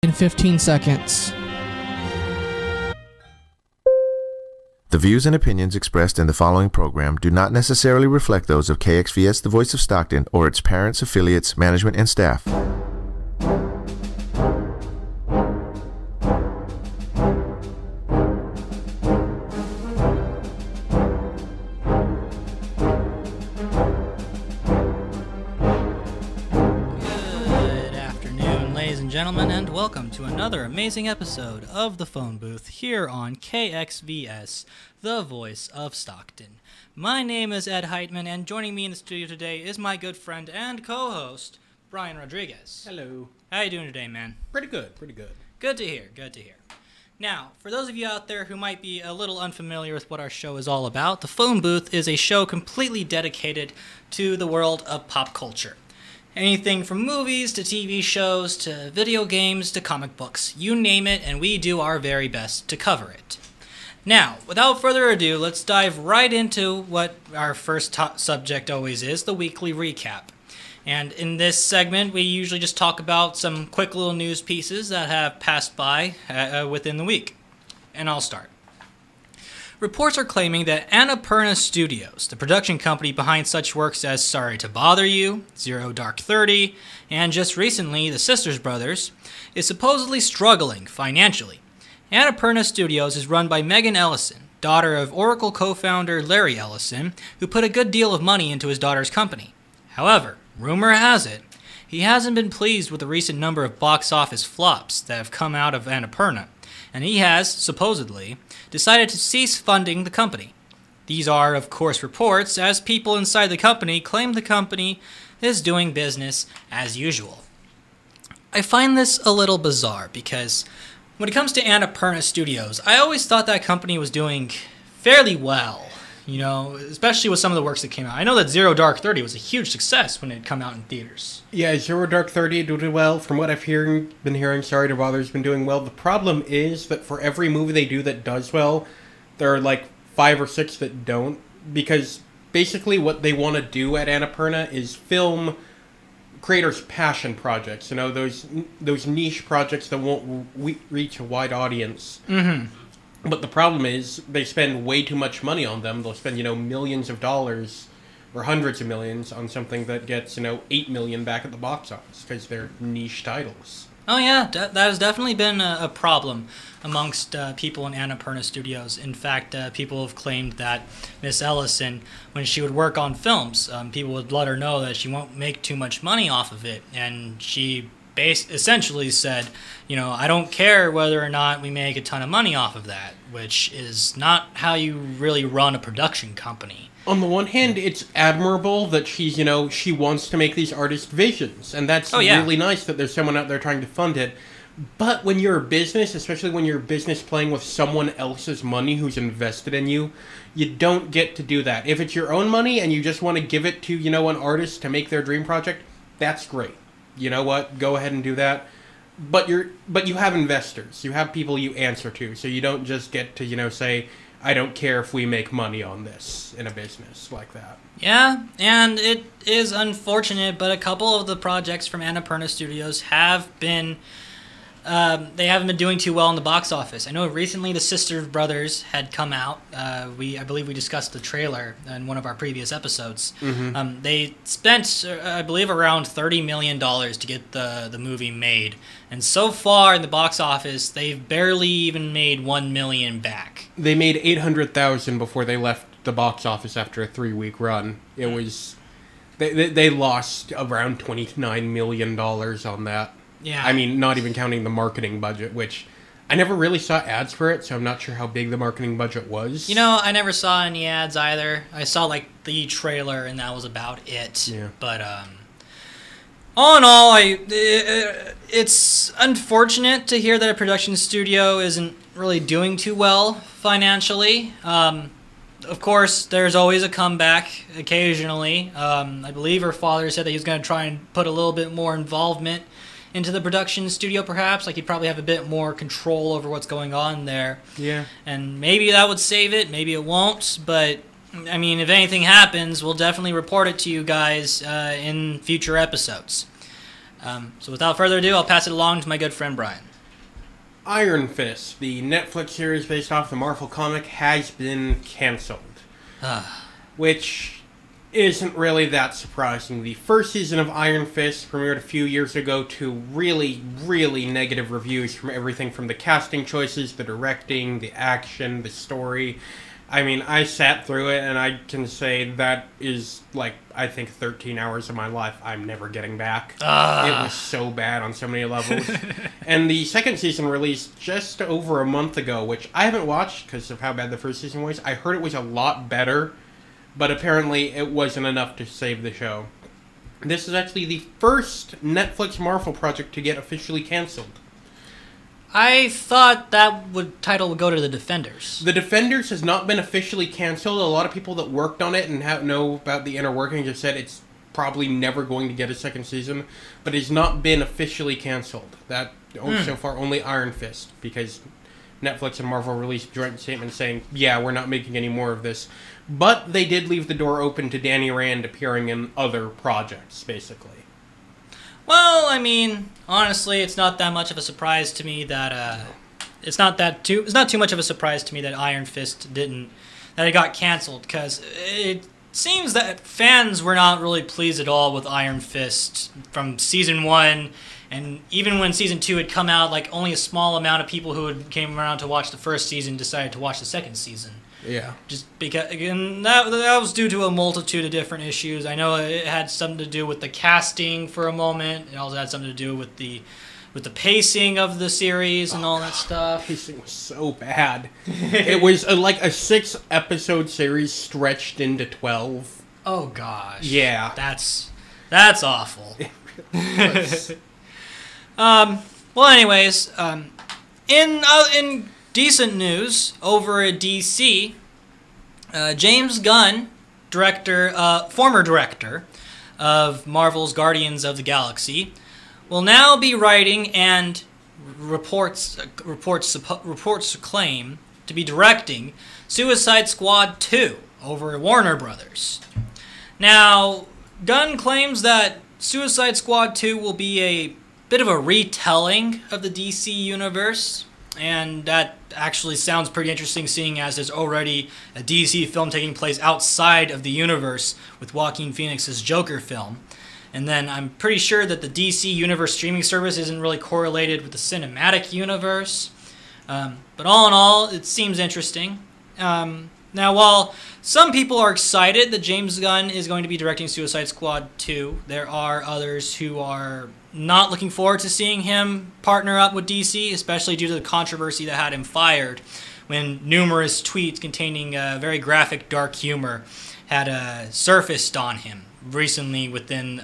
In 15 seconds. The views and opinions expressed in the following program do not necessarily reflect those of KXVS, the Voice of Stockton, or its parents, affiliates, management, and staff. Gentlemen, and welcome to another amazing episode of The Phone Booth here on KXVS, the voice of Stockton. My name is Ed Heitman, and joining me in the studio today is my good friend and co-host, Brian Rodriguez. Hello. How you doing today, man? Pretty good, pretty good. Good to hear, good to hear. Now, for those of you out there who might be a little unfamiliar with what our show is all about, The Phone Booth is a show completely dedicated to the world of pop culture. Anything from movies to TV shows to video games to comic books. You name it, and we do our very best to cover it. Now, without further ado, let's dive right into what our first subject always is, the weekly recap. And in this segment, we usually just talk about some quick little news pieces that have passed by within the week. And I'll start. Reports are claiming that Annapurna Studios, the production company behind such works as Sorry to Bother You, Zero Dark 30, and just recently The Sisters Brothers, is supposedly struggling financially. Annapurna Studios is run by Megan Ellison, daughter of Oracle co-founder Larry Ellison, who put a good deal of money into his daughter's company. However, rumor has it, he hasn't been pleased with the recent number of box office flops that have come out of Annapurna, and he has, supposedly, decided to cease funding the company. These are, of course, reports, as people inside the company claim the company is doing business as usual. I find this a little bizarre because when it comes to Annapurna Studios, I always thought that company was doing fairly well, you know, especially with some of the works that came out. I know that Zero Dark 30 was a huge success when it had come out in theaters. Yeah, Zero Dark 30 did well. From what I've been hearing, Sorry to Bother's been doing well. The problem is that for every movie they do that does well, there are like 5 or 6 that don't. Because basically what they want to do at Annapurna is film creators' passion projects. You know, those niche projects that won't reach a wide audience. Mm-hmm. But the problem is they spend way too much money on them. They'll spend, millions of dollars or hundreds of millions on something that gets, 8 million back at the box office because they're niche titles. Oh yeah, that has definitely been a problem amongst people in Annapurna Studios. In fact, people have claimed that Miss Ellison, when she would work on films, people would let her know that she won't make too much money off of it, and she essentially said, I don't care whether or not we make a ton of money off of that, which is not how you really run a production company. On the one hand, it's admirable that she's, she wants to make these artist visions, and that's really nice that there's someone out there trying to fund it. But when you're a business, especially when you're a business playing with someone else's money who's invested in you, you don't get to do that. If it's your own money and you just want to give it to, an artist to make their dream project, that's great. You know what? Go ahead and do that. But you have investors. You have people you answer to. So you don't just get to, say, I don't care if we make money on this in a business like that. Yeah, and it is unfortunate, but a couple of the projects from Annapurna Studios have been they haven't been doing too well in the box office. I know recently The Sisters Brothers had come out. I believe we discussed the trailer in one of our previous episodes. Mm-hmm. They spent, I believe, around $30 million to get the movie made. And so far in the box office, they've barely even made $1 million back. They made $800,000 before they left the box office after a 3-week run. It was... They lost around $29 million on that. Yeah. I mean, not even counting the marketing budget, which I never really saw ads for it, so I'm not sure how big the marketing budget was. I never saw any ads either. I saw, the trailer, and that was about it. Yeah. But, all in all, it's unfortunate to hear that a production studio isn't really doing too well financially. Of course, there's always a comeback occasionally. I believe her father said that he was going to try and put a little bit more involvement into the production studio, perhaps. He'd probably have a bit more control over what's going on there. Yeah. And maybe that would save it, maybe it won't, but, I mean, if anything happens, we'll definitely report it to you guys in future episodes. So without further ado, I'll pass it along to my good friend Brian. Iron Fist, the Netflix series based off the Marvel comic, has been canceled. Which isn't really that surprising. The first season of Iron Fist premiered a few years ago to really, really negative reviews from everything from the casting choices, the directing, the action, the story. I mean, I sat through it, and I can say that is, like, I think 13 hours of my life I'm never getting back. It was so bad on so many levels. And the second season released just over a month ago, which I haven't watched because of how bad the first season was. I heard it was a lot better, but apparently it wasn't enough to save the show. This is actually the first Netflix Marvel project to get officially canceled. I thought that title would go to The Defenders. The Defenders has not been officially canceled. A lot of people that worked on it and know about the inner workings have said it's probably never going to get a second season, but it's not been officially canceled. So far only Iron Fist, because Netflix and Marvel released a joint statement saying, yeah, we're not making any more of this. But they did leave the door open to Danny Rand appearing in other projects, basically. Well, I mean, honestly, it's not that much of a surprise to me that it's not too much of a surprise to me that Iron Fist it got canceled, because it seems that fans were not really pleased at all with Iron Fist from season 1, and even when season 2 had come out, like, only a small amount of people who came around to watch the first season decided to watch the second season. Yeah. Just because, again, that was due to a multitude of different issues. I know it had something to do with the casting for a moment. It also had something to do with the pacing of the series and all that stuff. Pacing was so bad. It was like a 6-episode series stretched into 12. Oh gosh. Yeah. That's awful. Well, anyways, in decent news over at DC, James Gunn, former director of Marvel's Guardians of the Galaxy, will now be writing and reports claim to be directing Suicide Squad 2 over at Warner Brothers. Now, Gunn claims that Suicide Squad 2 will be a bit of a retelling of the DC universe, and that actually sounds pretty interesting, seeing as there's already a DC film taking place outside of the universe with Joaquin Phoenix's Joker film. And then I'm pretty sure that the DC Universe streaming service isn't really correlated with the cinematic universe. But all in all, it seems interesting. Now, while some people are excited that James Gunn is going to be directing Suicide Squad 2, there are others who are not looking forward to seeing him partner up with DC, especially due to the controversy that had him fired when numerous tweets containing very graphic dark humor had surfaced on him recently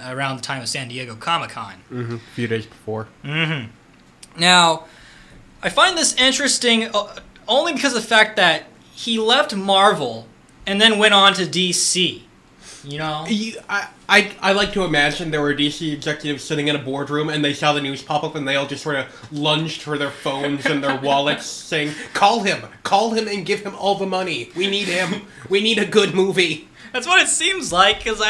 around the time of San Diego Comic-Con. Mm-hmm. A few days before. Mm-hmm. Now, I find this interesting only because of the fact that he left Marvel and then went on to DC. You know? I like to imagine there were DC executives sitting in a boardroom and they saw the news pop up and they all just sort of lunged for their phones and their wallets saying, call him and give him all the money. We need him. We need a good movie. That's what it seems like, because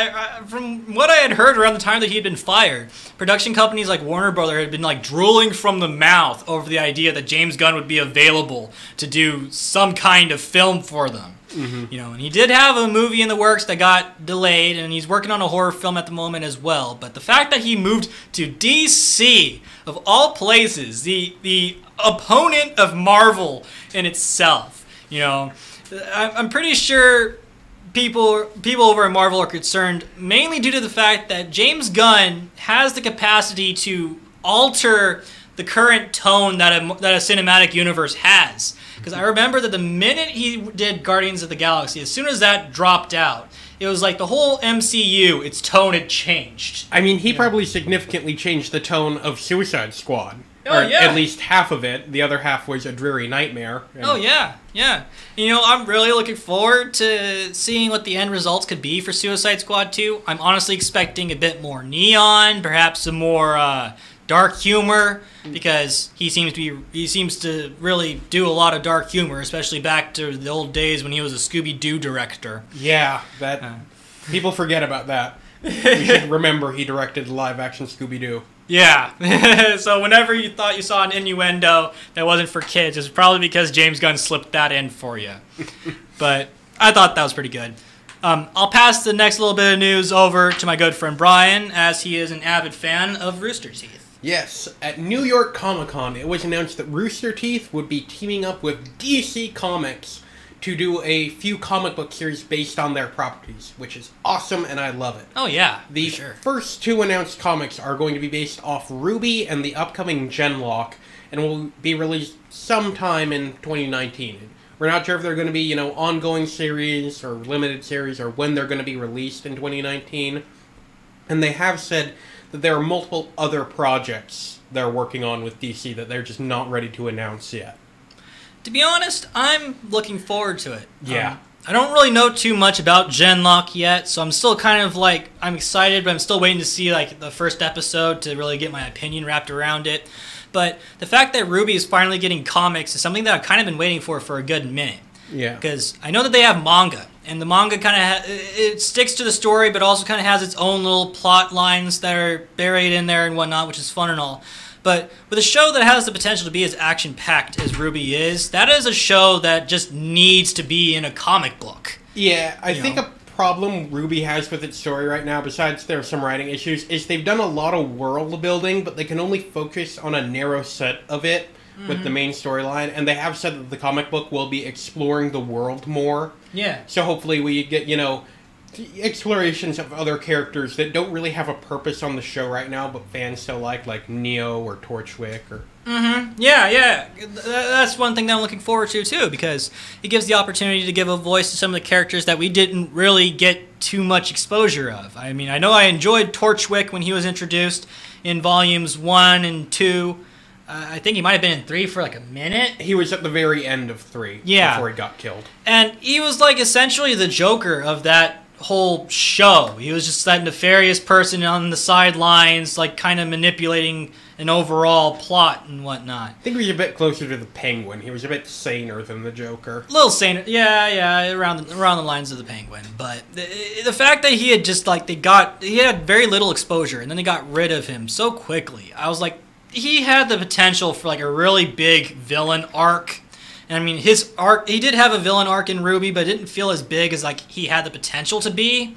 from what I had heard around the time that he had been fired, production companies like Warner Brothers had been like drooling from the mouth over the idea that James Gunn would be available to do some kind of film for them. Mm-hmm. You know, and he did have a movie in the works that got delayed, and he's working on a horror film at the moment as well. But the fact that he moved to DC, of all places, the opponent of Marvel in itself, you know, I'm pretty sure people over at Marvel are concerned mainly due to the fact that James Gunn has the capacity to alter the current tone that a cinematic universe has. Because I remember that the minute he did Guardians of the Galaxy, as soon as that dropped out, it was like the whole MCU, its tone had changed. I mean, he probably significantly changed the tone of Suicide Squad. Oh, yeah. At least half of it. The other half was a dreary nightmare. Oh, yeah. You know, I'm really looking forward to seeing what the end results could be for Suicide Squad 2. I'm honestly expecting a bit more neon, perhaps some more dark humor, because he seems to really do a lot of dark humor, especially back to the old days when he was a Scooby-Doo director. Yeah, people forget about that. We should remember he directed the live-action Scooby-Doo. Yeah. So whenever you thought you saw an innuendo that wasn't for kids, it's probably because James Gunn slipped that in for you. But I thought that was pretty good. I'll pass the next little bit of news over to my good friend Brian, as he is an avid fan of Rooster Teeth. Yes, at New York Comic Con, it was announced that Rooster Teeth would be teaming up with DC Comics to do a few comic book series based on their properties, which is awesome, and I love it. Oh, yeah. The first two announced comics are going to be based off Ruby and the upcoming Genlock, and will be released sometime in 2019. We're not sure if they're going to be, ongoing series or limited series, or when they're going to be released in 2019. And they have said that there are multiple other projects they're working on with DC that they're just not ready to announce yet. To be honest, I'm looking forward to it. Yeah. I don't really know too much about Genlock yet, so I'm still kind of I'm excited, but I'm still waiting to see the first episode to really get my opinion wrapped around it. But the fact that Ruby is finally getting comics is something that I've kind of been waiting for a good minute. Yeah. Because I know that they have manga, and the manga kind of it sticks to the story, but also kind of has its own little plot lines that are buried in there and whatnot, which is fun and all. But with a show that has the potential to be as action-packed as Ruby is, that is a show that just needs to be in a comic book. Yeah, I think a problem Ruby has with its story right now, besides there are some writing issues, is they've done a lot of world building, but they can only focus on a narrow set of it with the main storyline, and they have said that the comic book will be exploring the world more. Yeah. So hopefully we get, explorations of other characters that don't really have a purpose on the show right now, but fans still like Neo or Torchwick or... Yeah. That's one thing that I'm looking forward to, too, because it gives the opportunity to give a voice to some of the characters that we didn't really get too much exposure of. I mean, I know I enjoyed Torchwick when he was introduced in volumes 1 and 2. I think he might have been in 3 for a minute. He was at the very end of 3 before he got killed. And he was essentially the Joker of that whole show. He was just that nefarious person on the sidelines, kind of manipulating an overall plot and whatnot. I think he was a bit closer to the Penguin. He was a bit saner than the Joker. A little saner, yeah, around the lines of the Penguin. But the fact that he had just he had very little exposure, and then they got rid of him so quickly. I was he had the potential for a really big villain arc. And I mean, his arc, he did have a villain arc in Ruby, but it didn't feel as big as he had the potential to be.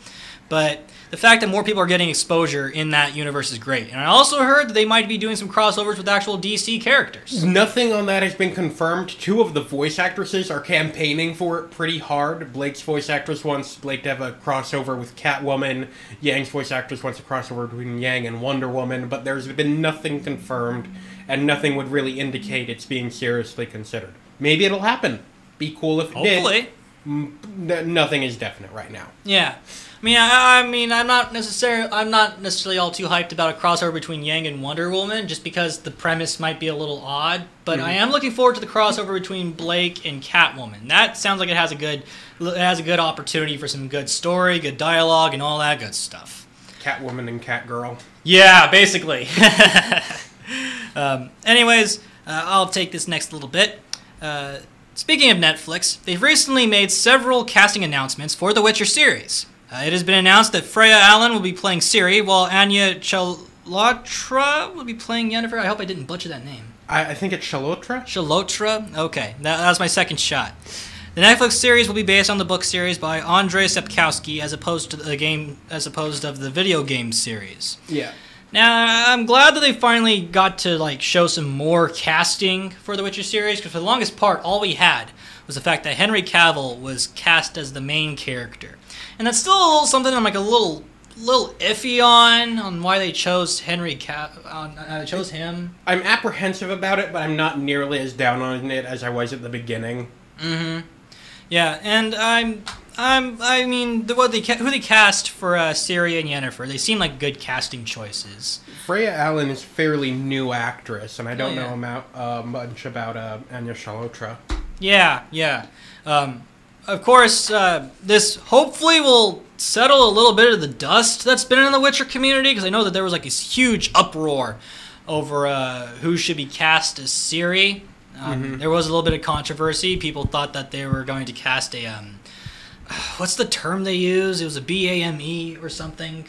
But the fact that more people are getting exposure in that universe is great. And I also heard that they might be doing some crossovers with actual DC characters. Nothing on that has been confirmed. 2 of the voice actresses are campaigning for it pretty hard. Blake's voice actress wants Blake to have a crossover with Catwoman. Yang's voice actress wants a crossover between Yang and Wonder Woman. But there's been nothing confirmed, and nothing would really indicate it's being seriously considered. Maybe it'll happen. Be cool if it did. Hopefully. Nothing is definite right now. Yeah. I mean, I'm not necessarily all too hyped about a crossover between Yang and Wonder Woman, just because the premise might be a little odd. But I am looking forward to the crossover between Blake and Catwoman. That sounds like it has a good opportunity for some good story, good dialogue, and all that good stuff. Catwoman and Catgirl. Yeah, basically. Anyways, I'll take this next little bit. Speaking of Netflix, they've recently made several casting announcements for the Witcher series. It has been announced that Freya Allan will be playing Ciri, while Anya Chalotra will be playing Yennefer. I hope I didn't butcher that name. I think it's Chalotra? Chalotra? Okay, that was my second shot. The Netflix series will be based on the book series by Andrzej Sapkowski, as opposed of the video game series. Yeah. Now, I'm glad that they finally got to show some more casting for the Witcher series, because for the longest part, all we had was the fact that Henry Cavill was cast as the main character. And that's still something I'm a little iffy on why they chose chose him. I'm apprehensive about it, but I'm not nearly as down on it as I was at the beginning. Yeah, and I mean, who they cast for Ciri and Yennefer, they seem like good casting choices. Freya Allan is a fairly new actress, and I don't know much about Anya Chalotra. Yeah. Of course, this hopefully will settle a little bit of the dust that's been in the Witcher community, because I know that there was this huge uproar over who should be cast as Ciri. There was a little bit of controversy. People thought that they were going to cast a what's the term they use? It was a BAME or something.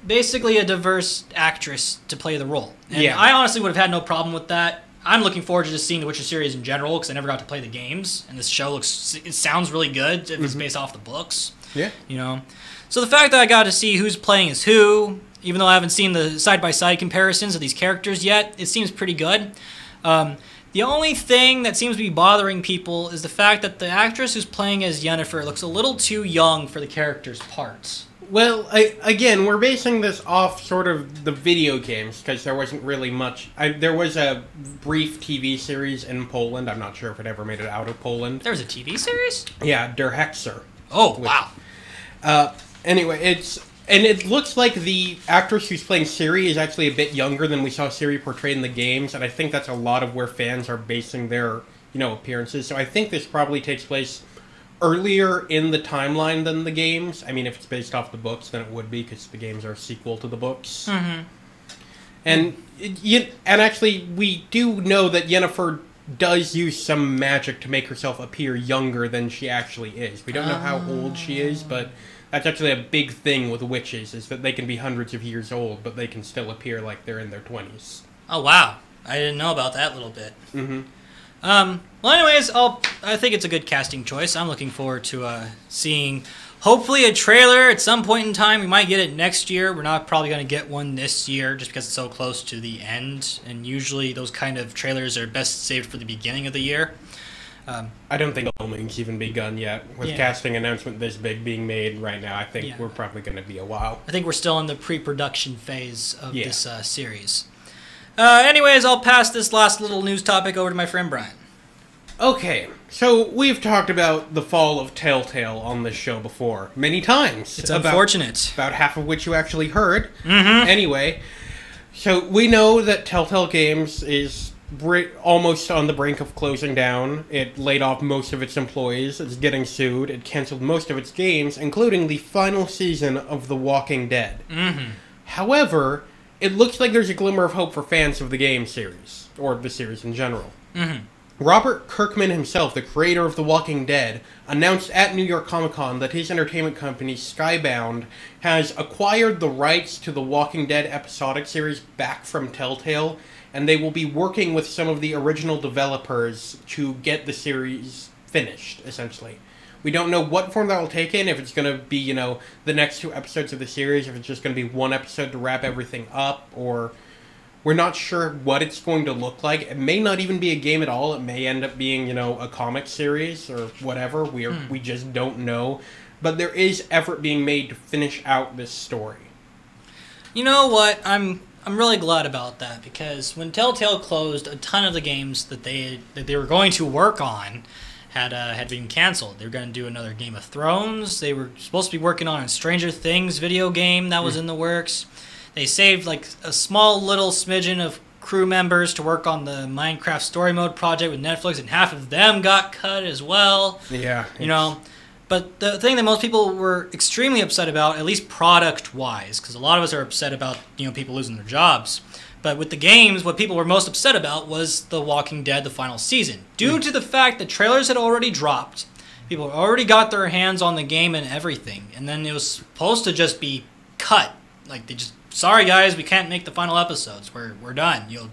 basically a diverse actress to play the role. And Yeah. I honestly would have had no problem with that. I'm looking forward to just seeing the Witcher series in general because I never got to play the games, and this show it sounds really good if it's based off the books. Yeah. You know, so the fact that I got to see who's playing as who, even though I haven't seen the side-by-side comparisons of these characters yet, it seems pretty good. The only thing that seems to be bothering people is the fact that the actress who's playing as Yennefer looks a little too young for the character's parts. Well, again, we're basing this off sort of the video games, because there wasn't really much. There was a brief TV series in Poland. I'm not sure if it ever made it out of Poland. There was a TV series? Yeah, Der Hexer. Oh, wow. Anyway, it looks like the actress who's playing Ciri is actually a bit younger than we saw Ciri portrayed in the games, and I think that's a lot of where fans are basing their, appearances. So I think this probably takes place earlier in the timeline than the games. I mean, if it's based off the books, then it would be, because the games are a sequel to the books. Mm-hmm. And actually, we do know that Yennefer does use some magic to make herself appear younger than she actually is. We don't know how old she is, but that's actually a big thing with witches, is that they can be hundreds of years old, but they can still appear like they're in their 20s. Oh, wow. I didn't know about that little bit. Mm-hmm. Well, anyways, I think it's a good casting choice. I'm looking forward to seeing, hopefully, a trailer at some point in time. We might get it next year. We're not probably going to get one this year just because it's so close to the end. And usually those kind of trailers are best saved for the beginning of the year. I don't think filming's even begun yet. With casting announcement this big being made right now, I think we're probably going to be a while. I think we're still in the pre-production phase of this series. Anyways, I'll pass this last little news topic over to my friend Brian. Okay, so we've talked about the fall of Telltale on this show before, many times. It's unfortunate. About half of which you actually heard. Mm-hmm. Anyway, so we know that Telltale Games is almost on the brink of closing down. It laid off most of its employees. It's getting sued. It canceled most of its games, including the final season of The Walking Dead. Mm-hmm. However, it looks like there's a glimmer of hope for fans of the game series, or the series in general. Mm-hmm. Robert Kirkman himself, the creator of The Walking Dead, announced at New York Comic Con that his entertainment company, Skybound, has acquired the rights to the Walking Dead episodic series back from Telltale, and they will be working with some of the original developers to get the series finished, essentially. We don't know what form that will take in, if it's going to be, the next 2 episodes of the series, if it's just going to be 1 episode to wrap everything up, or we're not sure what it's going to look like. It may not even be a game at all. It may end up being, a comic series or whatever. We just don't know. But there is effort being made to finish out this story. You know what? I'm really glad about that, because when Telltale closed, a ton of the games that they were going to work on had been canceled. They were going to do another Game of Thrones. They were supposed to be working on a Stranger Things video game that was in the works. They saved like a small little smidgen of crew members to work on the Minecraft story mode project with Netflix, and half of them got cut as well. Yeah. But the thing that most people were extremely upset about, at least product-wise, because a lot of us are upset about people losing their jobs. But with the games, what people were most upset about was The Walking Dead, the final season. Due to the fact that trailers had already dropped, people had already got their hands on the game and everything, and then it was supposed to just be cut. Like, they just, sorry guys, we can't make the final episodes. We're done. You'll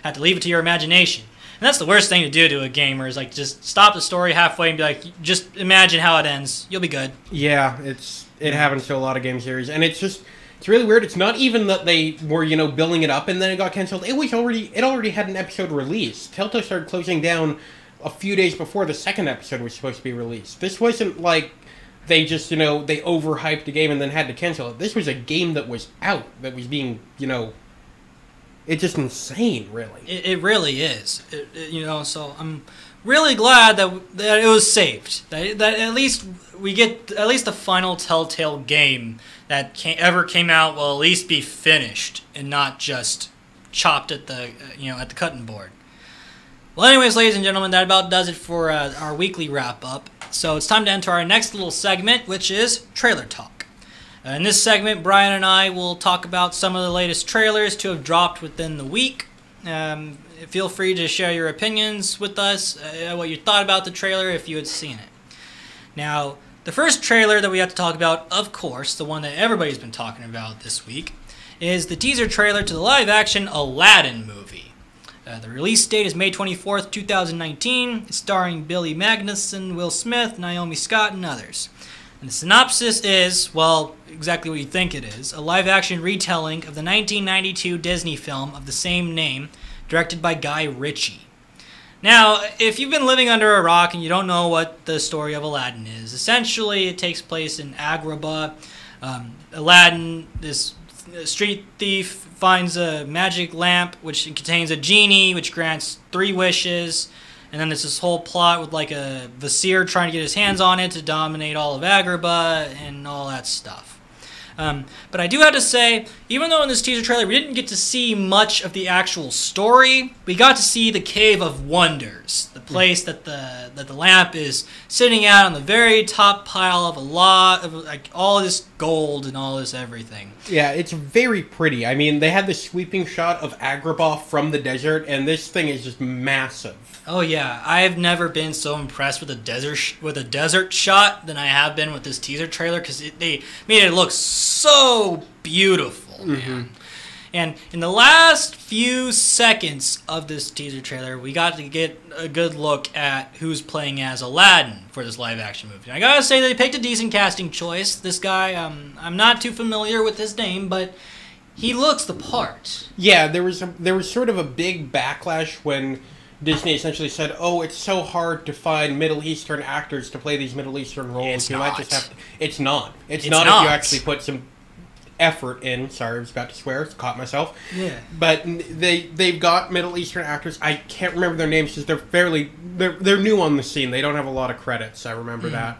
have to leave it to your imagination. And that's the worst thing to do to a gamer, is like just stop the story halfway and be like, just imagine how it ends. You'll be good. Yeah, it happens to a lot of game series, and it's really weird. It's not even that they were, building it up and then it got canceled. It already had an episode released. Telltale started closing down a few days before the second episode was supposed to be released. This wasn't like they just, they overhyped the game and then had to cancel it. This was a game that was out, that was being, it's just insane, really. It really is. So I'm really glad that it was saved. That at least we get at least the final Telltale game that ever came out will at least be finished and not just chopped at the at the cutting board. Well, anyways, ladies and gentlemen, that about does it for our weekly wrap up. So it's time to enter our next little segment, which is Trailer Talk. In this segment, Brian and I will talk about some of the latest trailers to have dropped within the week. Feel free to share your opinions with us, what you thought about the trailer if you had seen it. Now, The first trailer that we have to talk about, of course, the one that everybody's been talking about this week, is the teaser trailer to the live-action Aladdin movie. The release date is May 24th, 2019. It's starring Billy Magnussen, Will Smith, Naomi Scott, and others. And the synopsis is, well, exactly what you think it is, a live-action retelling of the 1992 Disney film of the same name, directed by Guy Ritchie. Now, if you've been living under a rock and you don't know what the story of Aladdin is, essentially it takes place in Agrabah. Aladdin, this street thief, finds a magic lamp which contains a genie which grants 3 wishes. And then there's this whole plot with like a vizier trying to get his hands on it to dominate all of Agrabah and all that stuff. But I do have to say, even though in this teaser trailer we didn't get to see much of the actual story, we got to see the Cave of Wonders, the place that the lamp is sitting at on the very top pile of a lot of like all this gold and all this everything. Yeah, it's very pretty. I mean, they had the sweeping shot of Agrabah from the desert, and this thing is just massive. Oh yeah, I have never been so impressed with a desert shot than I have been with this teaser trailer because they made it look so beautiful, man. And in the last few seconds of this teaser trailer, we got to get a good look at who's playing as Aladdin for this live-action movie. And I gotta say they picked a decent casting choice. This guy, I'm not too familiar with his name, but he looks the part. Yeah, there was sort of a big backlash when Disney essentially said, "Oh, it's so hard to find Middle Eastern actors to play these Middle Eastern roles. It's you not. might just have to." It's not. It's not not if you actually put some effort in. Sorry, I was about to swear. Caught myself. Yeah. But they've got Middle Eastern actors. I can't remember their names because they're new on the scene. They don't have a lot of credits. I remember that.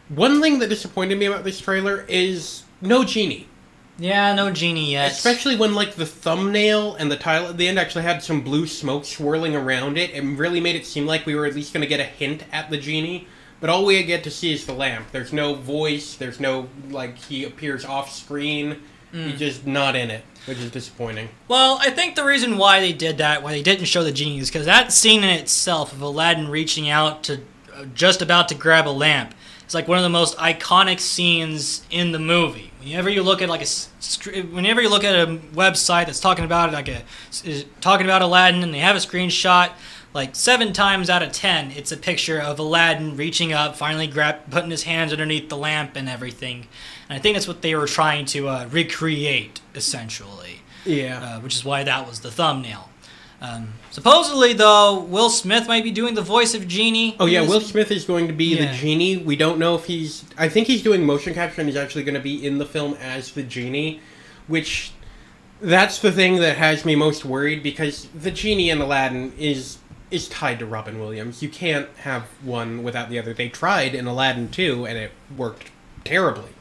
One thing that disappointed me about this trailer is no genie. Yeah, no genie yet. Especially when, like, the thumbnail and the title at the end actually had some blue smoke swirling around it. It really made it seem like we were at least going to get a hint at the genie. But all we get to see is the lamp. There's no voice. There's no, like, he appears off-screen. He's just not in it, which is disappointing. Well, I think the reason why they did that, why they didn't show the genie, is because that scene in itself of Aladdin reaching out to just about to grab a lamp is like one of the most iconic scenes in the movie. Whenever you look at a website that's talking about talking about Aladdin and they have a screenshot, like 7 times out of 10, it's a picture of Aladdin reaching up, finally putting his hands underneath the lamp and everything. And I think that's what they were trying to recreate, essentially. Yeah. Which is why that was the thumbnail. Supposedly, though, Will Smith might be doing the voice of Genie. Oh, yeah, Will Smith is going to be the Genie. We don't know if he's... I think he's doing motion capture and he's actually going to be in the film as the Genie, which... That's the thing that has me most worried, because the Genie in Aladdin is tied to Robin Williams. You can't have one without the other. They tried in Aladdin 2, and it worked terribly.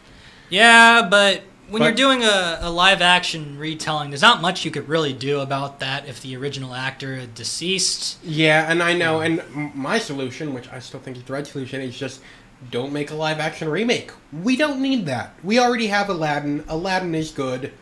Yeah, but... When you're doing a live-action retelling, there's not much you could really do about that if the original actor is deceased. Yeah, and I know, and my solution, which I still think is the right solution, is just don't make a live-action remake. We don't need that. We already have Aladdin. Aladdin is good.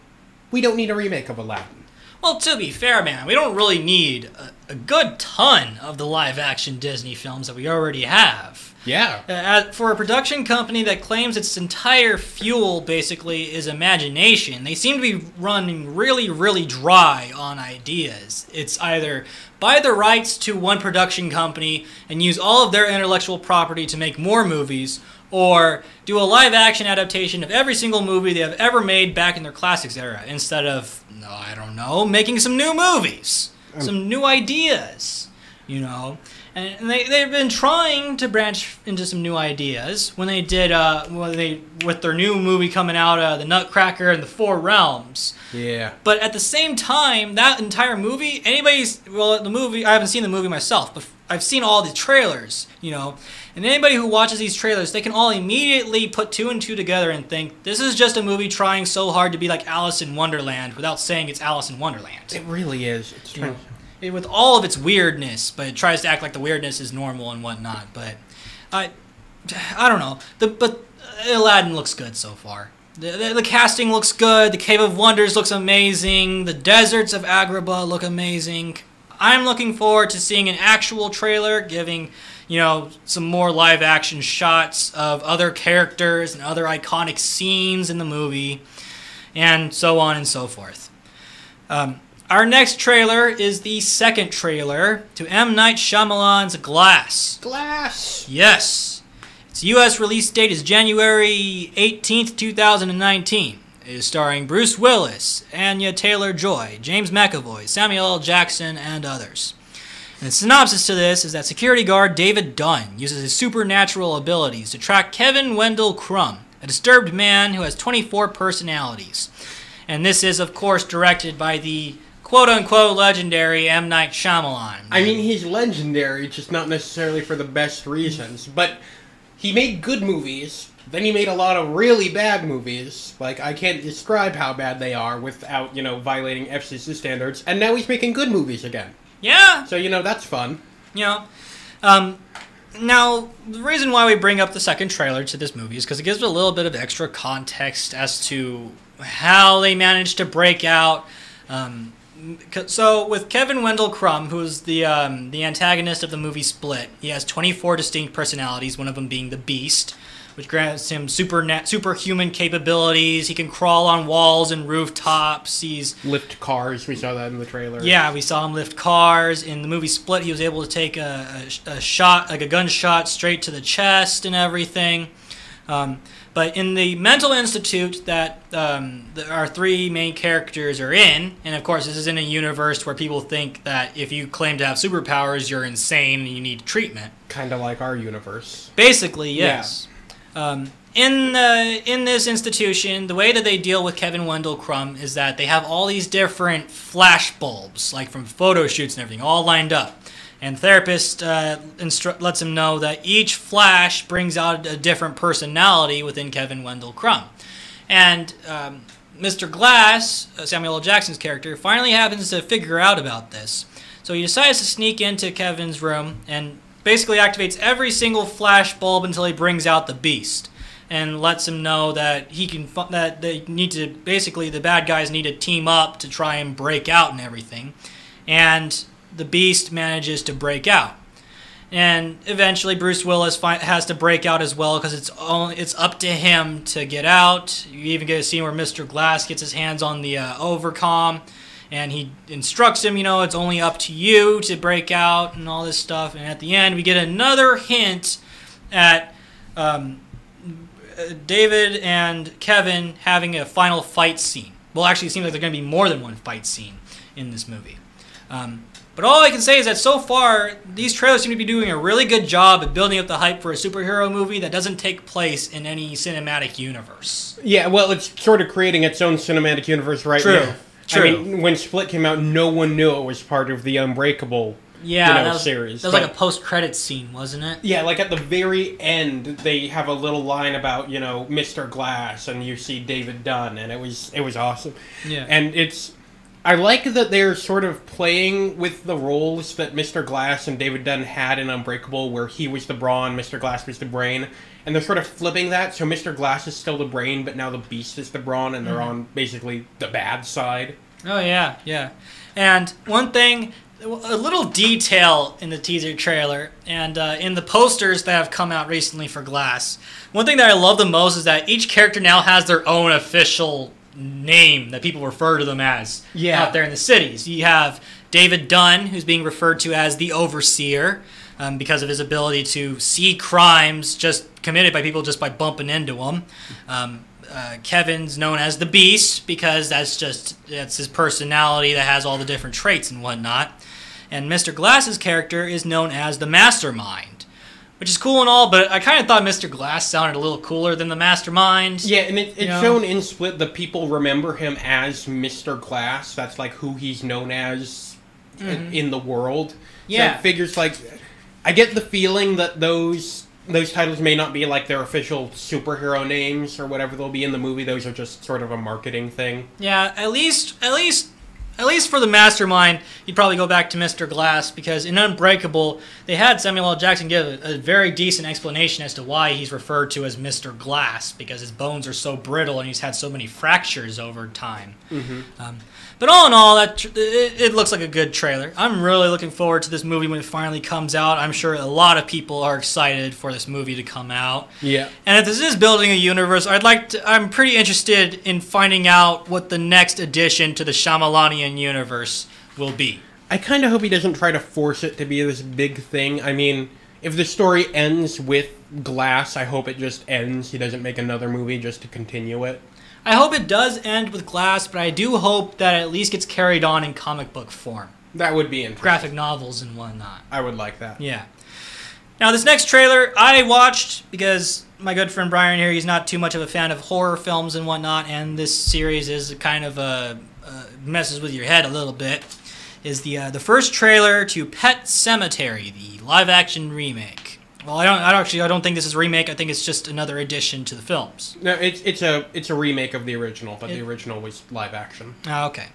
We don't need a remake of Aladdin. Well, to be fair, man, we don't really need a good ton of the live-action Disney films that we already have. Yeah. For a production company that claims its entire fuel, basically, is imagination, they seem to be running really, really dry on ideas. It's either buy the rights to one production company and use all of their intellectual property to make more movies, or do a live-action adaptation of every single movie they have ever made back in their classics era, instead of, no, I don't know, making some new movies, some new ideas, you know. And they've been trying to branch into some new ideas when they did with their new movie coming out, The Nutcracker and the Four Realms. Yeah. But at the same time, that entire movie, the movie, I haven't seen the movie myself, but I've seen all the trailers, you know. And anybody who watches these trailers, they can all immediately put 2 and 2 together and think, this is just a movie trying so hard to be like Alice in Wonderland without saying it's Alice in Wonderland. It really is. It's true. With all of its weirdness, but it tries to act like the weirdness is normal and whatnot. But I don't know. But Aladdin looks good so far. The casting looks good. The Cave of Wonders looks amazing. The deserts of Agrabah look amazing. I'm looking forward to seeing an actual trailer giving, some more live action shots of other characters and other iconic scenes in the movie, and so on and so forth. Our next trailer is the second trailer to M. Night Shyamalan's Glass. Glass! Yes. Its U.S. release date is January 18th, 2019. It is starring Bruce Willis, Anya Taylor-Joy, James McAvoy, Samuel L. Jackson, and others. And the synopsis to this is that security guard David Dunn uses his supernatural abilities to track Kevin Wendell Crumb, a disturbed man who has 24 personalities. And this is, of course, directed by the quote-unquote legendary M. Night Shyamalan. I mean, he's legendary, just not necessarily for the best reasons. But he made good movies, then he made a lot of really bad movies. Like, I can't describe how bad they are without, violating FCC standards. And now he's making good movies again. Yeah. So, that's fun. Now, the reason why we bring up the second trailer to this movie is because it gives a little bit of extra context as to how they managed to break out. So with Kevin Wendell Crumb, who's the antagonist of the movie Split, he has 24 distinct personalities, one of them being the Beast, which grants him superhuman capabilities. He can crawl on walls and rooftops. Lift cars. We saw that in the trailer. Yeah, we saw him lift cars. In the movie Split, he was able to take a shot, like a gunshot, straight to the chest and everything. But in the mental institute that our three main characters are in, and of course this is in a universe where people think that if you claim to have superpowers, you're insane and you need treatment. Kind of like our universe. Basically, yes. Yeah. In this institution, the way that they deal with Kevin Wendell Crumb is that they have all these different flash bulbs, like from photo shoots and everything, all lined up. And the therapist lets him know that each flash brings out a different personality within Kevin Wendell Crumb. And Mr. Glass, Samuel L. Jackson's character, finally happens to figure out about this. So he decides to sneak into Kevin's room and basically activates every single flash bulb until he brings out the Beast. And lets him know that the bad guys need to team up to try and break out and everything. And the Beast manages to break out, and eventually Bruce Willis has to break out as well because it's up to him to get out. You even get a scene where Mr. Glass gets his hands on the overcom, and he instructs him, it's only up to you to break out and all this stuff. And at the end, we get another hint at David and Kevin having a final fight scene. Well, actually, it seems like there's going to be more than one fight scene in this movie. But all I can say is that so far, these trailers seem to be doing a really good job at building up the hype for a superhero movie that doesn't take place in any cinematic universe. Yeah, well, it's sort of creating its own cinematic universe right now. True. I mean, when Split came out, no one knew it was part of the Unbreakable series. That was like a post-credits scene, wasn't it? Yeah, like at the very end, they have a little line about, Mr. Glass, and you see David Dunn, and it was awesome. Yeah. And I like that they're sort of playing with the roles that Mr. Glass and David Dunn had in Unbreakable, where he was the brawn, Mr. Glass was the brain, and they're sort of flipping that, so Mr. Glass is still the brain, but now the Beast is the brawn, and they're on basically the bad side. Oh, yeah. And one thing, a little detail in the teaser trailer, and in the posters that have come out recently for Glass, one thing that I love the most is that each character now has their own official name that people refer to them as out there in the cities. You have David Dunn, who's being referred to as the Overseer because of his ability to see crimes just committed by people just by bumping into them. Kevin's known as the Beast because that's his personality that has all the different traits and whatnot. And Mr. Glass's character is known as the Mastermind, which is cool and all, but I kind of thought Mr. Glass sounded a little cooler than the Mastermind. Yeah, and it's shown in Split that people remember him as Mr. Glass. That's like who he's known as in the world. Yeah. So it figures I get the feeling that those titles may not be like their official superhero names or whatever they'll be in the movie. Those are just sort of a marketing thing. Yeah, at least for the Mastermind, you'd probably go back to Mr. Glass, because in Unbreakable, they had Samuel L. Jackson give a very decent explanation as to why he's referred to as Mr. Glass, because his bones are so brittle and he's had so many fractures over time. But all in all, it looks like a good trailer. I'm really looking forward to this movie when it finally comes out. I'm sure a lot of people are excited for this movie to come out. Yeah. And if this is building a universe, I'm pretty interested in finding out what the next addition to the Shyamalanian universe will be. I kind of hope he doesn't try to force it to be this big thing. I mean, if the story ends with Glass, I hope it just ends. He doesn't make another movie just to continue it. I hope it does end with Glass, but I do hope that it at least gets carried on in comic book form. That would be interesting. Graphic novels and whatnot. I would like that. Yeah. Now, this next trailer I watched because my good friend Brian here, he's not too much of a fan of horror films and whatnot, and this series is kind of messes with your head a little bit, is the first trailer to Pet Sematary, the live-action remake. Well, I don't think this is a remake. I think it's just another addition to the films. No, it's a remake of the original, but the original was live action. Okay.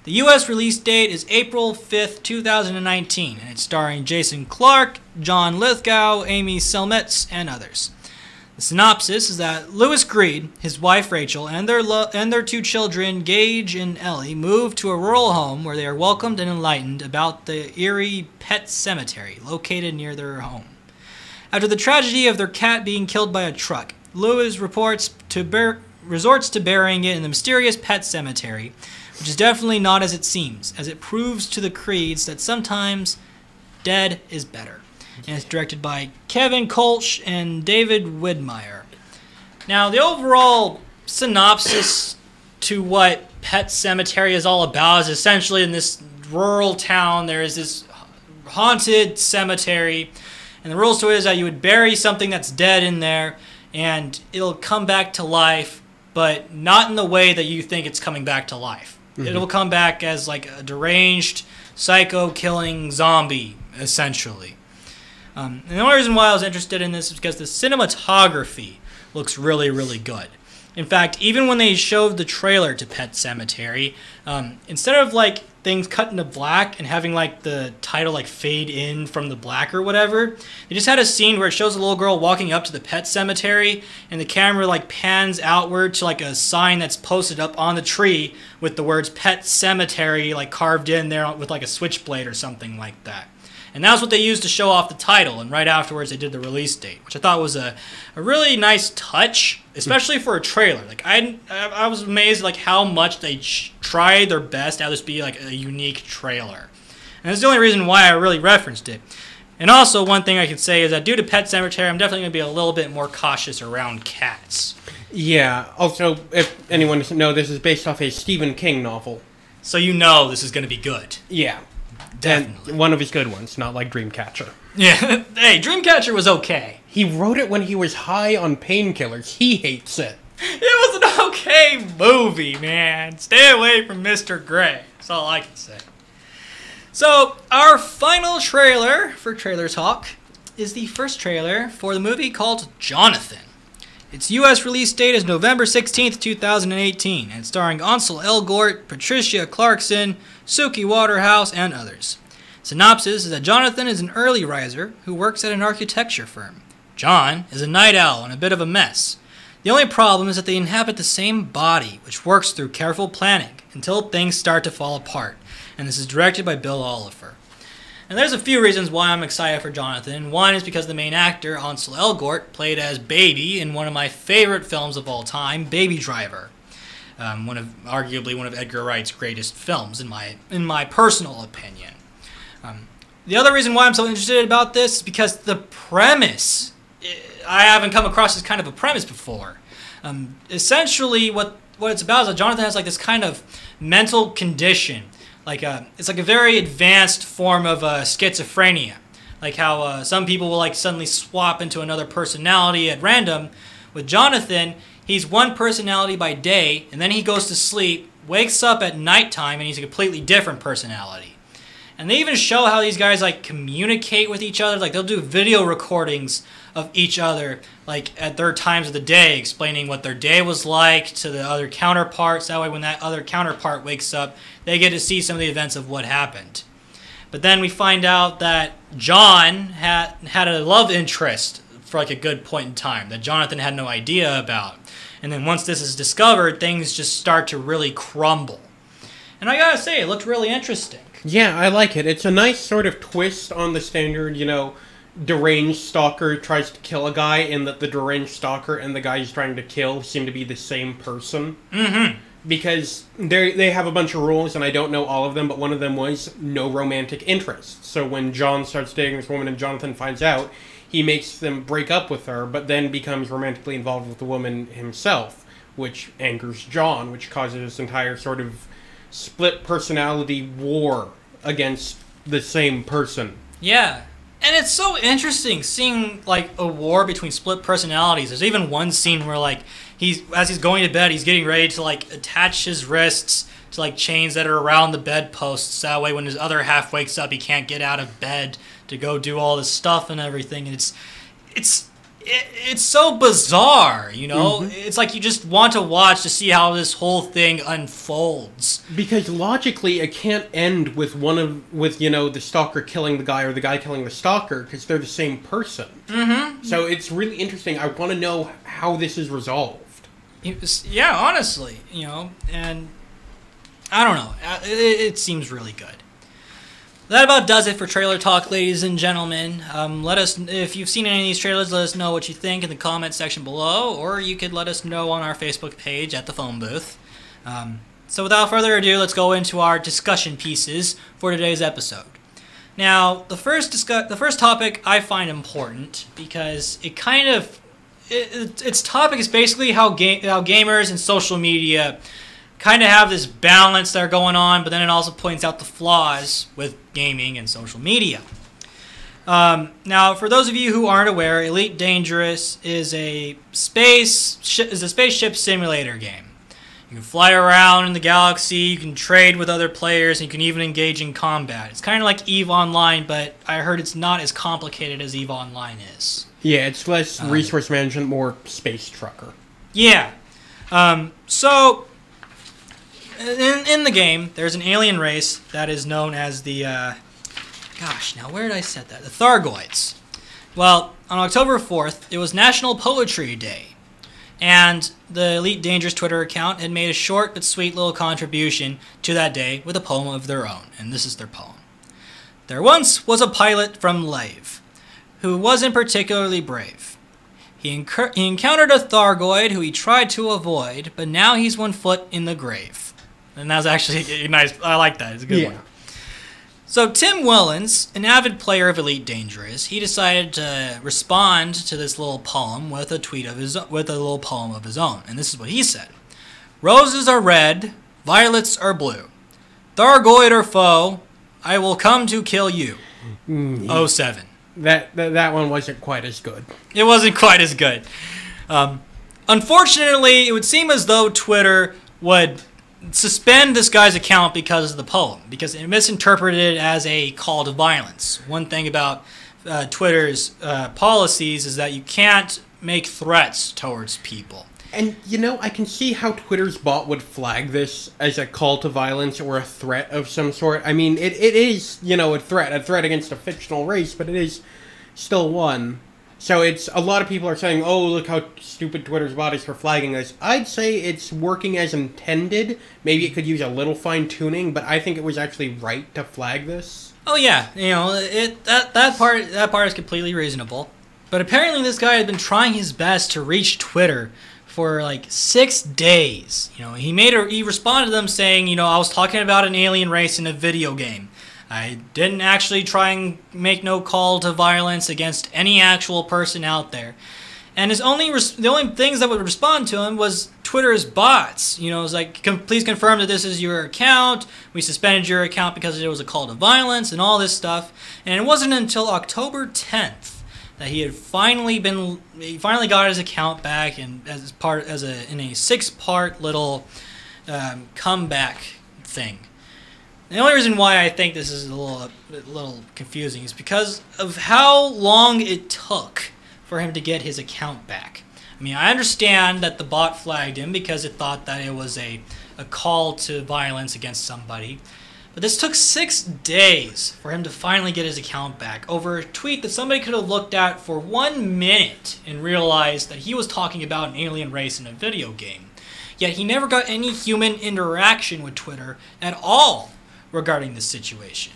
The U.S. release date is April 5th, 2019, and it's starring Jason Clarke, John Lithgow, Amy Selmetz, and others. The synopsis is that Louis Greed, his wife Rachel, and their two children, Gage and Ellie, move to a rural home where they are welcomed and enlightened about the eerie pet cemetery located near their home. After the tragedy of their cat being killed by a truck, Louis resorts to burying it in the mysterious pet cemetery, which is definitely not as it seems, as it proves to the Creeds that sometimes dead is better. And it's directed by Kevin Kolsch and David Widmeyer. Now, the overall synopsis to what Pet Cemetery is all about is essentially in this rural town, there is this haunted cemetery. And the rules to it is that you would bury something that's dead in there, and it'll come back to life, but not in the way that you think it's coming back to life. Mm-hmm. It'll come back as like a deranged, psycho-killing zombie, essentially. And the only reason why I was interested in this is because the cinematography looks really, really good. In fact, even when they showed the trailer to Pet Sematary, instead of like things cut into black and having like the title like fade in from the black or whatever, they just had a scene where it shows a little girl walking up to the pet cemetery and the camera like pans outward to like a sign that's posted up on the tree with the words Pet Cemetery like carved in there with like a switchblade or something like that. And that's what they used to show off the title, and right afterwards they did the release date, which I thought was a really nice touch, especially for a trailer. Like I was amazed like how much they tried their best to have this be like a unique trailer. And that's the only reason why I really referenced it. And also, one thing I could say is that due to Pet Sematary, I'm definitely going to be a little bit more cautious around cats. Yeah, also, if anyone doesn't know, this is based off a Stephen King novel. So you know this is going to be good. Yeah. Definitely. And one of his good ones, not like Dreamcatcher. Yeah. Hey, Dreamcatcher was okay. He wrote it when he was high on painkillers. He hates it. It was an okay movie, man. Stay away from Mr. Gray. That's all I can say. So, our final trailer for Trailer Talk is the first trailer for the movie called Jonathan. Its U.S. release date is November 16th, 2018, and it's starring Ansel Elgort, Patricia Clarkson, Suki Waterhouse, and others. Synopsis is that Jonathan is an early riser who works at an architecture firm. John is a night owl and a bit of a mess. The only problem is that they inhabit the same body, which works through careful planning until things start to fall apart. And this is directed by Bill Oliver. And there's a few reasons why I'm excited for Jonathan. One is because the main actor, Ansel Elgort, played as Baby in one of my favorite films of all time, Baby Driver. Arguably one of Edgar Wright's greatest films, in my personal opinion. The other reason why I'm so interested about this is because the premise, I haven't come across this kind of a premise before. Essentially, what it's about is that Jonathan has like this kind of mental condition. It's like a very advanced form of schizophrenia. Like how some people will like suddenly swap into another personality at random. With Jonathan, he's one personality by day, and then he goes to sleep, wakes up at nighttime, and he's a completely different personality. And they even show how these guys like communicate with each other. Like they'll do video recordings of each other, like at their times of the day, explaining what their day was like to the other counterparts. That way, when that other counterpart wakes up, they get to see some of the events of what happened. But then we find out that John had a love interest for like a good point in time that Jonathan had no idea about. And then once this is discovered, things just start to really crumble. And I gotta say, it looked really interesting. Yeah, I like it. It's a nice sort of twist on the standard, deranged stalker tries to kill a guy, and that the deranged stalker and the guy he's trying to kill seem to be the same person. Mm-hmm. Because they have a bunch of rules, and I don't know all of them, but one of them was no romantic interest. So when John starts dating this woman and Jonathan finds out, he makes them break up with her, but then becomes romantically involved with the woman himself, which angers John, which causes this entire sort of split personality war against the same person. Yeah. And it's so interesting seeing, like, a war between split personalities. There's even one scene where, like, as he's going to bed, he's getting ready to, like, attach his wrists to, like, chains that are around the bedposts. That way when his other half wakes up, he can't get out of bed to go do all this stuff and everything. And it's so bizarre, Mm-hmm. It's like you just want to watch to see how this whole thing unfolds. Because logically, it can't end with the stalker killing the guy or the guy killing the stalker, because they're the same person. Mm-hmm. So it's really interesting. I want to know how this is resolved. Yeah, honestly, and I don't know. It seems really good. That about does it for Trailer Talk, ladies and gentlemen. Let us, if you've seen any of these trailers, let us know what you think in the comment section below, or you could let us know on our Facebook page at the phone booth. So without further ado, let's go into our discussion pieces for today's episode. Now, the first topic I find important because it kind of its topic is basically how gamers and social media kind of have this balance that are going on, but then it also points out the flaws with gaming and social media. Now, for those of you who aren't aware, Elite Dangerous is a spaceship simulator game. You can fly around in the galaxy, you can trade with other players, and you can even engage in combat. It's kind of like EVE Online, but I heard it's not as complicated as EVE Online is. Yeah, it's less resource management, more space trucker. Yeah. So in the game, there's an alien race that is known as the, now where did I set that? The Thargoids. Well, on October 4th, it was National Poetry Day, and the Elite Dangerous Twitter account had made a short but sweet little contribution to that day with a poem of their own, and this is their poem. There once was a pilot from Lave, who wasn't particularly brave. He encountered a Thargoid who he tried to avoid, but now he's 1 foot in the grave. And that's actually nice. I like that. It's a good one. So Tim Wellens, an avid player of Elite Dangerous, he decided to respond to this little poem with a little poem of his own. And this is what he said. Roses are red, violets are blue. Thargoid or foe, I will come to kill you. 07. That one wasn't quite as good. It wasn't quite as good. Unfortunately, it would seem as though Twitter would suspend this guy's account because of the poem, because it misinterpreted it as a call to violence. One thing about Twitter's policies is that you can't make threats towards people. And, I can see how Twitter's bot would flag this as a call to violence or a threat of some sort. I mean, it is, a threat against a fictional race, but it is still one. So a lot of people are saying, oh, look how stupid Twitter's bot is for flagging this. I'd say it's working as intended. Maybe it could use a little fine-tuning, but I think it was actually right to flag this. Oh, yeah. That part is completely reasonable. But apparently this guy had been trying his best to reach Twitter for like 6 days. He responded to them saying, I was talking about an alien race in a video game. I didn't actually try and make no call to violence against any actual person out there. And the only things that would respond to him was Twitter's bots. It was like, please confirm that this is your account. We suspended your account because it was a call to violence and all this stuff. And it wasn't until October 10th that he finally got his account back, and in a 6-part little comeback thing. The only reason why I think this is a little confusing is because of how long it took for him to get his account back. I mean, I understand that the bot flagged him because it thought that it was a call to violence against somebody. But this took 6 days for him to finally get his account back over a tweet that somebody could have looked at for 1 minute and realized that he was talking about an alien race in a video game. yet he never got any human interaction with Twitter at all regarding this situation.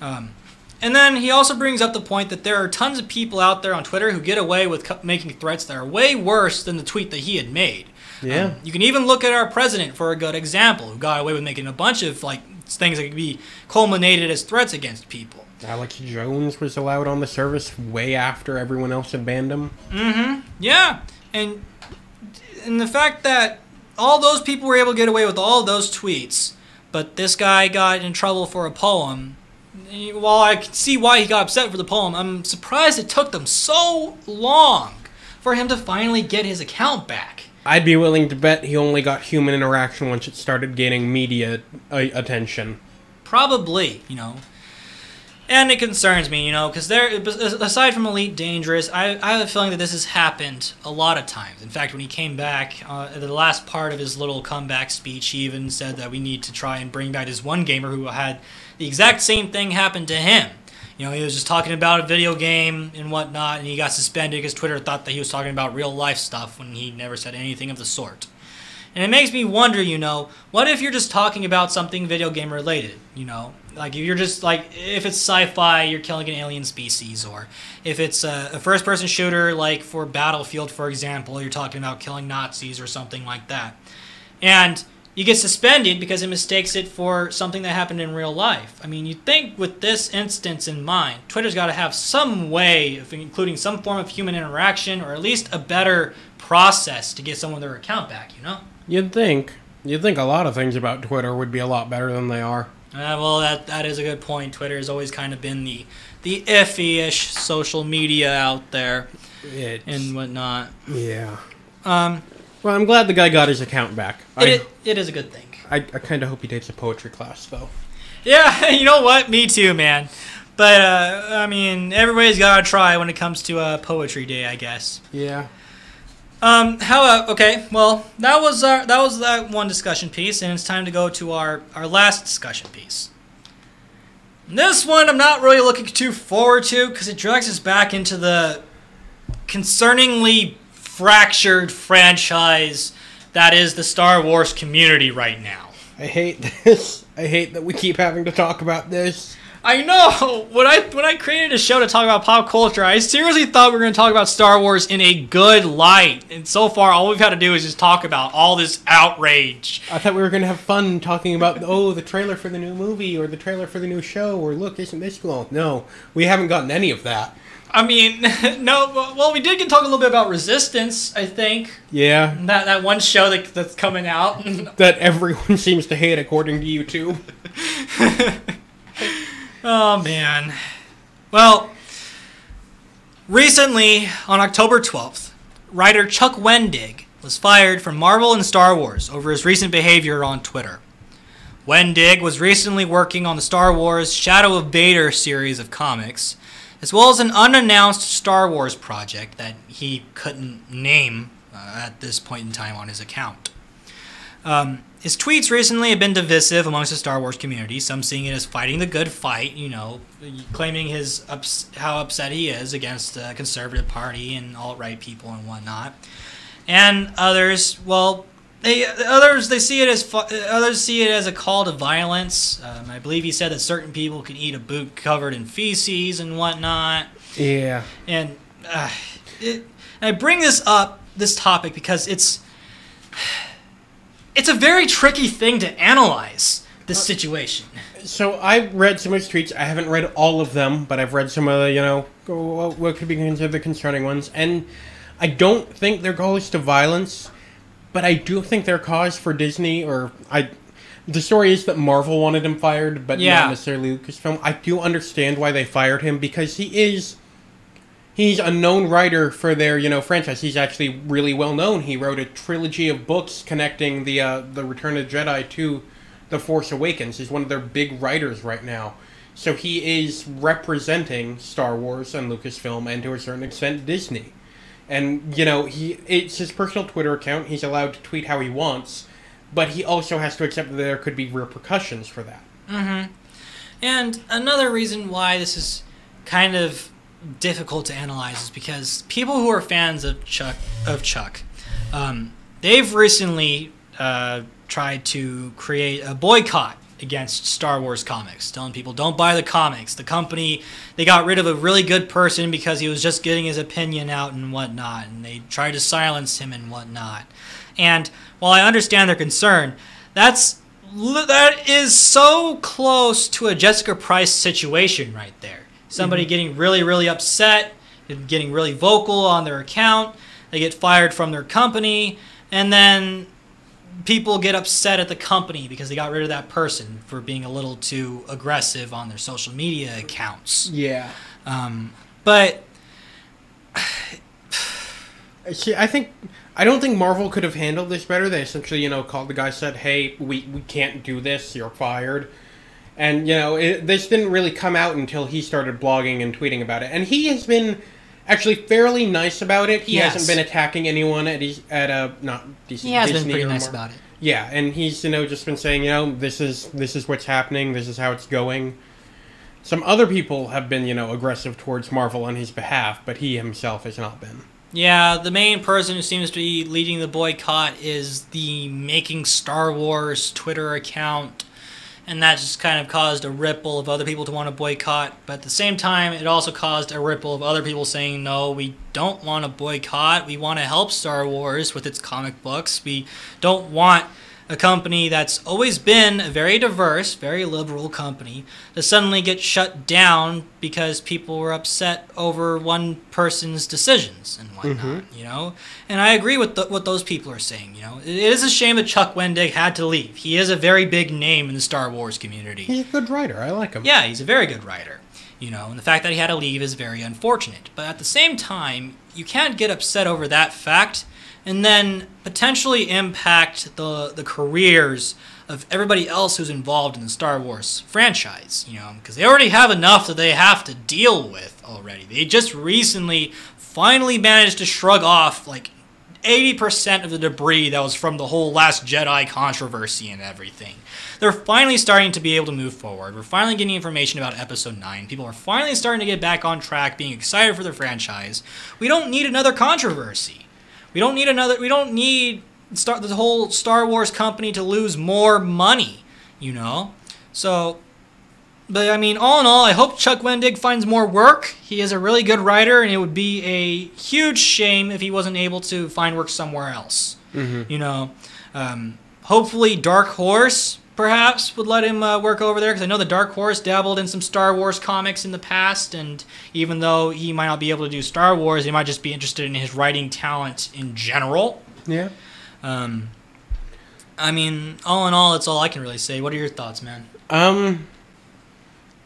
And then he also brings up the point that there are tons of people out there on Twitter who get away with making threats that are way worse than the tweet that he had made. Yeah. You can even look at our president for a good example, who got away with making a bunch of things that could be culminated as threats against people. Alex Jones was allowed on the service way after everyone else had banned him. Mm-hmm. Yeah. And the fact that all those people were able to get away with all those tweets, but this guy got in trouble for a poem. While I can see why he got upset for the poem, I'm surprised it took them so long for him to finally get his account back. I'd be willing to bet he only got human interaction once it started gaining media attention. Probably, And it concerns me, because aside from Elite Dangerous, I have a feeling that this has happened a lot of times. In fact, when he came back, the last part of his little comeback speech, he even said that we need to try and bring back this one gamer who had the exact same thing happen to him. He was just talking about a video game and whatnot, and he got suspended because Twitter thought that he was talking about real life stuff when he never said anything of the sort. And it makes me wonder, what if you're just talking about something video game related, Like, if you're just, if it's sci-fi, you're killing an alien species, or if it's a first-person shooter, like for Battlefield, for example, you're talking about killing Nazis or something like that. And you get suspended because it mistakes it for something that happened in real life. I mean, you'd think with this instance in mind, Twitter's got to have some way of including some form of human interaction, or at least a better process to get someone their account back, You'd think a lot of things about Twitter would be a lot better than they are. Well, that is a good point. Twitter has always kind of been the iffy-ish social media out there and whatnot. Yeah. Well, I'm glad the guy got his account back. It is a good thing. I kind of hope he takes a poetry class, though. Yeah, you know what? Me too, man. But, everybody's got to try when it comes to Poetry Day, I guess. Yeah. Okay, well, that was that one discussion piece, and it's time to go to our last discussion piece. This one I'm not really looking too forward to, because it drags us back into the concerningly fractured franchise that is the Star Wars community right now. I hate this. I hate that we keep having to talk about this. I know! When I created a show to talk about pop culture, I seriously thought we were going to talk about Star Wars in a good light. And so far, all we've had to do is just talk about all this outrage. I thought we were going to have fun talking about, the trailer for the new movie, or the trailer for the new show, or look, isn't this cool? No, we haven't gotten any of that. I mean, no, well, we did get to talk a little bit about Resistance, I think. Yeah. That one show that's coming out. That everyone seems to hate, according to YouTube. Oh, man. Well, recently, on October 12th, writer Chuck Wendig was fired from Marvel and Star Wars over his recent behavior on Twitter. Wendig was recently working on the Star Wars Shadow of Vader series of comics, as well as an unannounced Star Wars project that he couldn't name at this point in time on his account. His tweets recently have been divisive amongst the Star Wars community, some seeing it as fighting the good fight, claiming how upset he is against the conservative party and alt-right people and whatnot. And others, they see it as a call to violence. I believe he said that certain people can eat a boot covered in feces and whatnot. Yeah. And I bring this topic because it's a very tricky thing to analyze, this situation. So I read some of his tweets. I haven't read all of them, but I've read some of the, what could be considered the concerning ones. And I don't think their goal is to violence, but I do think their cause for Disney, the story is that Marvel wanted him fired, but not necessarily Lucasfilm. I do understand why they fired him, because he's a known writer for their, franchise. He's actually really well known. He wrote a trilogy of books connecting the Return of the Jedi to The Force Awakens. He's one of their big writers right now. So he is representing Star Wars and Lucasfilm, and to a certain extent Disney. And, it's his personal Twitter account. He's allowed to tweet how he wants, but he also has to accept that there could be repercussions for that. Mm-hmm. And another reason why this is kind of difficult to analyze is because people who are fans of Chuck, they've recently tried to create a boycott against Star Wars comics, telling people don't buy the comics. The company, they got rid of a really good person because he was just getting his opinion out and whatnot, and they tried to silence him and whatnot. And while I understand their concern, that is so close to a Jessica Price situation right there. Somebody getting really, really upset, getting really vocal on their account, they get fired from their company, and then people get upset at the company because they got rid of that person for being a little too aggressive on their social media accounts. Yeah. But see, I don't think Marvel could have handled this better. They essentially, called the guy, said, "Hey, we can't do this. You're fired." And this didn't really come out until he started blogging and tweeting about it. And he has been actually fairly nice about it. He hasn't been attacking anyone at not DC. He has Disney been pretty nice about it. Yeah, and he's just been saying, this is what's happening. This is how it's going. Some other people have been aggressive towards Marvel on his behalf, but he himself has not been. Yeah, the main person who seems to be leading the boycott is the Making Star Wars Twitter account. And that just kind of caused a ripple of other people to want to boycott. But at the same time, it also caused a ripple of other people saying, no, we don't want to boycott. We want to help Star Wars with its comic books. We don't want a company that's always been a very diverse, very liberal company to suddenly get shut down because people were upset over one person's decisions and whatnot, And I agree with what those people are saying, It is a shame that Chuck Wendig had to leave. He is a very big name in the Star Wars community. He's a good writer. I like him. Yeah, he's a very good writer. And the fact that he had to leave is very unfortunate. But at the same time, you can't get upset over that fact and then potentially impact the careers of everybody else who's involved in the Star Wars franchise, because they already have enough that they have to deal with already. They just recently finally managed to shrug off like 80% of the debris that was from the whole Last Jedi controversy and everything. They're finally starting to be able to move forward. We're finally getting information about Episode 9. People are finally starting to get back on track, being excited for the franchise. We don't need another controversy. We don't need the whole Star Wars company to lose more money, So, but I mean, all in all, I hope Chuck Wendig finds more work. He is a really good writer, and it would be a huge shame if he wasn't able to find work somewhere else. Hopefully Dark Horse perhaps would let him work over there, because I know the Dark Horse dabbled in some Star Wars comics in the past, and even though he might not be able to do Star Wars, he might just be interested in his writing talent in general. Yeah. I mean, all in all, that's all I can really say. What are your thoughts, man?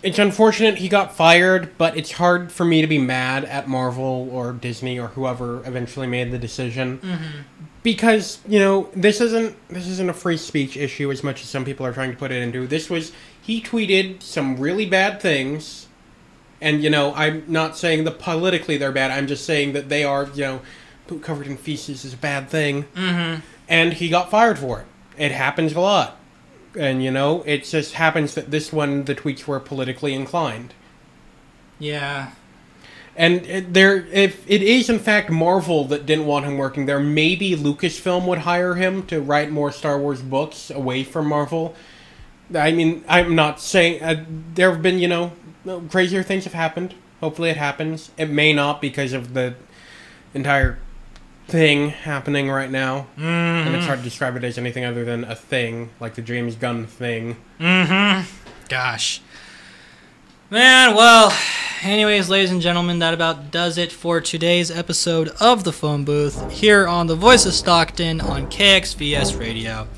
It's unfortunate he got fired, but it's hard for me to be mad at Marvel or Disney or whoever eventually made the decision. Because, this isn't a free speech issue as much as some people are trying to put it into. He tweeted some really bad things, and, I'm not saying that politically they're bad, I'm just saying that they are, poop covered in feces is a bad thing. And he got fired for it. It happens a lot. And, it just happens that the tweets were politically inclined. Yeah. And if it is in fact Marvel that didn't want him working there, maybe Lucasfilm would hire him to write more Star Wars books away from Marvel. I mean, I'm not saying there have been crazier things have happened. Hopefully it happens. It may not because of the entire thing happening right now, and it's hard to describe it as anything other than a thing, like the James Gunn thing. Gosh. Man, well, anyways, ladies and gentlemen, that about does it for today's episode of The Phone Booth here on The Voice of Stockton on KXVS Radio.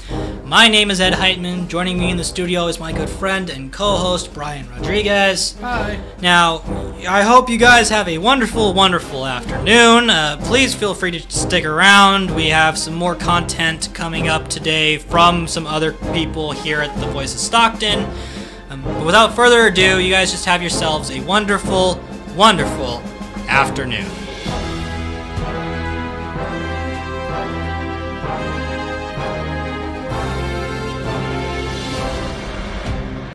My name is Ed Heitman. Joining me in the studio is my good friend and co-host, Brian Rodriguez. Hi. Now, I hope you guys have a wonderful, wonderful afternoon. Please feel free to stick around. We have some more content coming up today from some other people here at The Voice of Stockton. But without further ado, you guys just have yourselves a wonderful, wonderful afternoon.